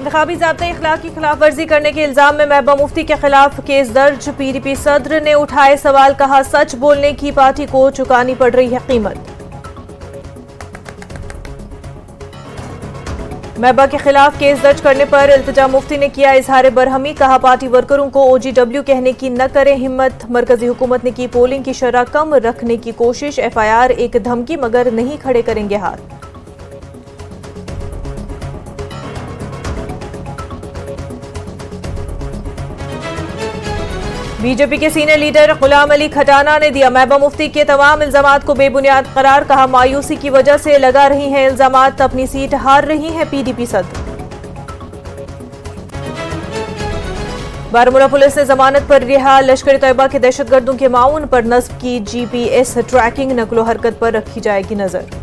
इंतखाबी ज़ाब्ते इखलाक की खिलाफ वर्जी करने के इल्जाम में महबूबा मुफ्ती के खिलाफ केस दर्ज। PDP सदर ने उठाए सवाल, कहा सच बोलने की पार्टी को चुकानी पड़ रही है कीमत। महबूबा के खिलाफ केस दर्ज करने पर इल्तिजा मुफ्ती ने किया इजहार बरहमी, कहा पार्टी वर्करों को OGW कहने की न करें हिम्मत। मरकजी हुकूमत ने की पोलिंग की शरह कम रखने की कोशिश, FIR एक धमकी मगर नहीं खड़े करेंगे हाथ। बीजेपी के सीनियर लीडर गुलाम अली खटाना ने दिया महबूबा मुफ्ती के तमाम इल्जामात को बेबुनियाद करार, कहा मायूसी की वजह से लगा रही हैं इल्जामात, अपनी सीट हार रही हैं PDP सदर। बारामूला पुलिस ने जमानत पर रिहा लश्कर तैयबा के दहशतगर्दों के माउन पर नस्ब की GPS ट्रैकिंग, नकलो हरकत पर रखी जाएगी नजर।